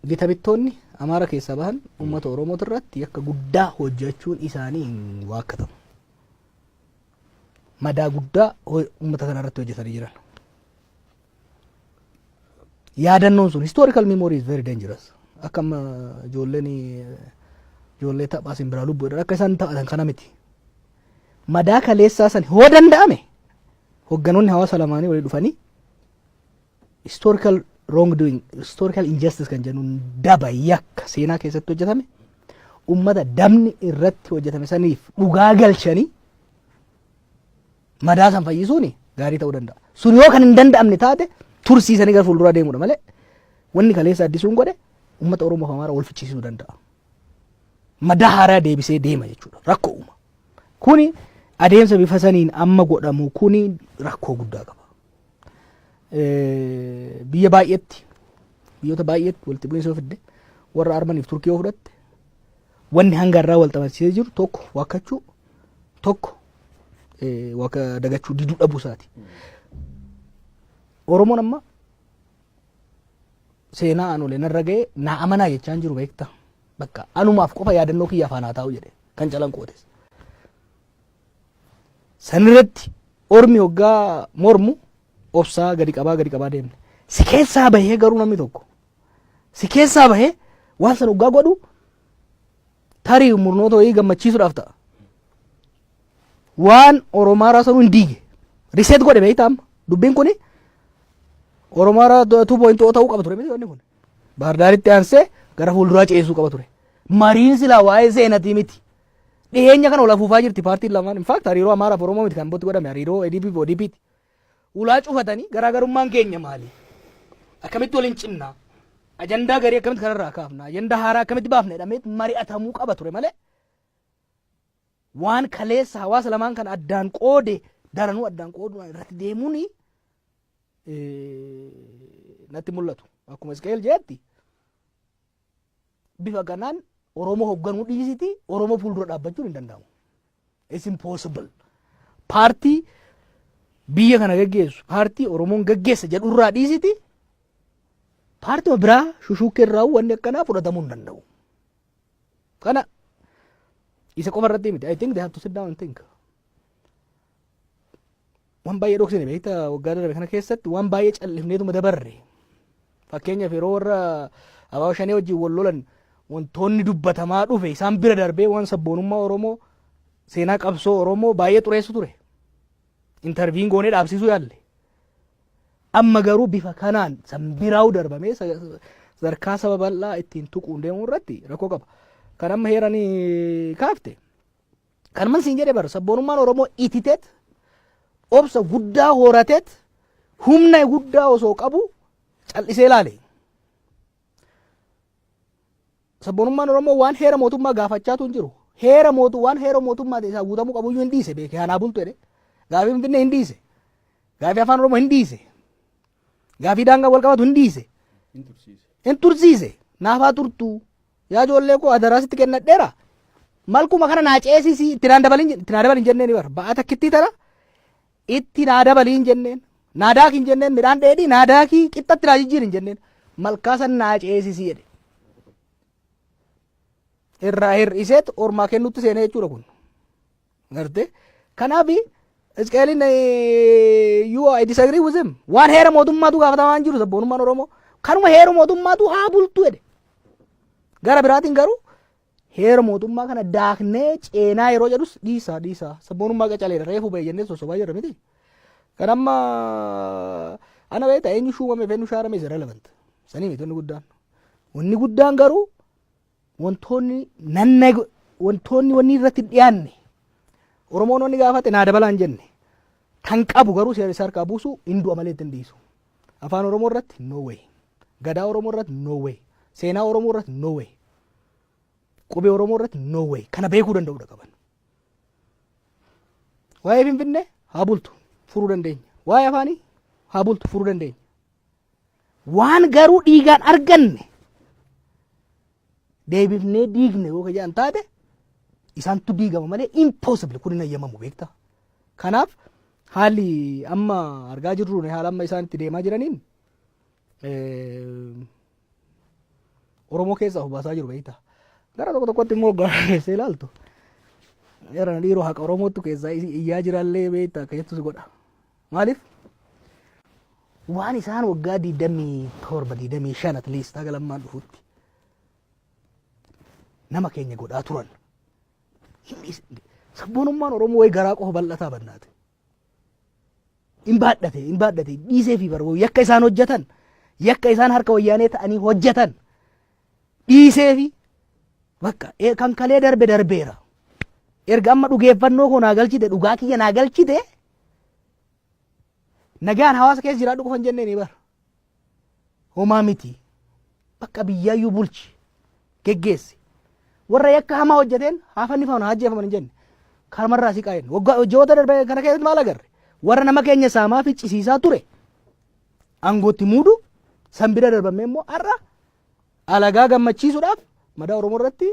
Bitabittoonni Amaara keessaa bahan uummata Oromoo irratti akka guddaa hojjechuun isaanii hin waakkatamu. Madaa guddaa uummata kana irratti hojjetanii jiran. Yaadannoon sun historical memory is very dangerous. Akka ijoollee taphaa simbiraa lubbuudhaan akka isaan taphatan kana miti. Madaa kaleessaa san hoo danda'ame hogganoonni hawaasa lamaanii walii dhufanii historical wrongdoing, historical injustice kan jennuun daba yakka seenaa keessatti hojjetame uummata dabni irratti hojjetame saniif dhugaa galchanii madaa san fayyisuuni gaarii ta'uu danda'a. Sun yoo kan hin danda'amne taate tursiisanii gara fuulduraa deemuudha malee wanni kaleessa addisuun godhe uummata Oromoo fi Amaaraa wal fichiisuu danda'a. Madaa haaraa deebisee deema jechuudha. Rakkoo uuma. Kuni adeemsa bifa saniin amma godhamu kuni rakkoo guddaa qaba. Biyya baay'eetti biyyoota baay'eetti walitti bu'iinsa fidde warra Armaniif Turkii yoo fudhatte wanni hanga irraa wal qabsiisee jiru tokko waakkachuu tokko wakka dagachuu diduu dhabuu isaati. Oromoon amma seenaa anuulee narra ga'ee naa amanaa jechaan jiru beekta. Bakka anumaaf qofa yaadannoo kiyya afaan haa taa'u jedhe kan calanqootes. Sanirratti ormi hoggaa mormu obsaa gadi qabaa deemne. Si keessaa bahee garuu namni tokko si keessaa bahee waan san hoggaa godhu tarii murnoota wayii gammachiisuudhaaf ta'a. Waan Oromaaraa sanuu hin diige riseet godhe beektaa amma dubbiin kuni Oromaaraa 2.0 ta'uu qaba ture miti wanni kun. Baardaaritti aansee gara fuulduraa ceesuu qaba ture. Mariin silaa waa'ee seenatii miti. Dhiyeenya kana ol afuufaa jirti paartiin lamaan. In fact hariiroo Amaaraa fi Oromoo miti kan botti godhame hariiroo ADP fi ODP'ti. Ulaa cufatanii garaagarummaan keenya maali? Akkamitti waliin cinnaa? Ajandaa garii akkamitti kanarraa kaafna? Ajandaa haaraa akkamitti baafna jedhamee mari'atamuu qaba ture malee waan kaleessa hawaasa lamaan kan addaan qoode daranuu addaan qooduudhaan irratti deemuun natti mul'atu. Akkuma Iska'eel jedhetti bifa kanaan Oromoo hoogganuu dhiisiti Oromoo fuuldura dhaabbachuun hin danda'amu. It's impossible. Paartii biyya kana gaggeessu paartii Oromoon gaggeessa jedhurraa dhiisiti paartii biraa shushuukkee irraa wanni akkanaa fudhatamuu hin danda'u. Kana isa qofa irratti miti. I think they have to sit down and think. Waan baay'ee dhoksine beektaa waggaa darbe kana keessatti waan baay'ee callifneetuma dabarre. Fakkeenyaaf yeroo warra Abaaboo Shanee wajjin wal lolan wantoonni dubbatamaa dhufe isaan bira darbee waan sabboonummaa Oromoo seenaa qabsoo Oromoo baay'ee xureessu ture. Interviin goonee dhaabsisuu yaalle. Amma garuu bifa kanaan sanbiraa'uu darbamee sadarkaa saba bal'aa ittiin tuquun deemuu irratti rakkoo qaba. Kan amma heeranii kaafte. Kan man siin jedhee bara sabboonummaan Oromoo ititeet obsa guddaa horateet humna guddaa osoo qabu callisee ilaale. Sabboonummaan Oromoo waan heera mootummaa gaafachaatu hin jiru. Waan heera mootummaa isaa guutamuu qabu hin dhiise beekee hanaa bultu jedhe. Gaafii Finfinnee hin dhiise. Gaafii afaan Oromoo hin dhiise. Gaafii daangaa wal qabatu hin dhiise. Hin tursiise. Naafaa turtuu. Yaa ijoollee koo adaraasitti kennadheera. Malkuma kana naa ceesisi itti naa dabalin jenneen bara. Ba'aa takkittii tana itti naa dabalin jenneen. Naa daakin jenneen midhaan dheedhii naa daakii qixxatti naa jijjiirin jenneen. Malkaa san naa ceesisi jedhe. Irraa hir'iseet ormaa kennutti seenee jechuudha kun. Gartee kanaaf Iska'eeliin I disagree with him. Waan heera mootummaatu gaafatamaa hin jiru sabboonummaan Oromoo. Kanuma heera mootummaatu haa bultu jedhe. Gara biraatiin garuu heera mootummaa kana daaknee ceenaa yeroo jedhus dhiisaa sabboonummaa qacaleera reefu ba'e jennee sosobaa jirra miti. Kan amma ana beekta eenyu shuumame feenyu shaarame is irrelevant. Sanii miti wanni guddaan garuu wantoonni wanni irratti dhiyaanne Oromoon wanni gaafate naa dabalaan jenne kan qabu garuu seera isaa harkaa buusu hin du'a malee ittiin dhiisu. Afaan Oromoo irratti no way. Gadaa Oromoo irratti no way. Seenaa Oromoo irratti no way. Qubee Oromoo irratti no way. Kana beekuu danda'uudha qaban. Waa'ee Finfinnee haa bultu furuu dandeenya. Waa'ee afaanii haa bultu furuu dandeenya. Waan garuu dhiigaan arganne deebifnee diigne yoo kajaan taate isaantu diigama malee impossible kun hin ayyamamu beekta. Kanaaf haalli amma argaa jirru haala amma isaan itti deemaa jiraniin Oromoo keessaa hubaasaa jiru beektaa. Gara tokko tokkotti immoo gaazexeessee ilaaltu. Yeroo dhiiroo haqa Oromootu keessaa iyyaa jiraallee beektaa keessattuu si godha. Maaliif? Waan isaan waggaa 27 25 at least haga lammaan dhufutti nama keenya godhaa turan. Sabboonummaan Oromoo wayi garaa qofa bal'ataa bannaate. Hin baadhate dhiisee fi barbaadu yakka isaan hojjetan yakka isaan harka wayyaanee ta'anii hojjetan dhiisee fi bakka kan kalee darbeera. Erga amma dhugeeffannoo koo naa galchite dhugaa kiyya naa galchite nagaan hawaasa keessa jiraadhu qofan jennee ni bara. Homaa miti. Bakka biyyaayyuu bulchi geggeessi. Warra yakka hamaa hojjeteen haafanni faana hajjeefaman hin jenne. Karmarraa si qaa'een. Waggoota darbe kana keessatti maal agarre? Warra nama keenya saamaa fi cisiisaa ture. Aangootti muudu san bira darbamee immoo har'a alagaa gammachiisuudhaaf madaa Oromoo irratti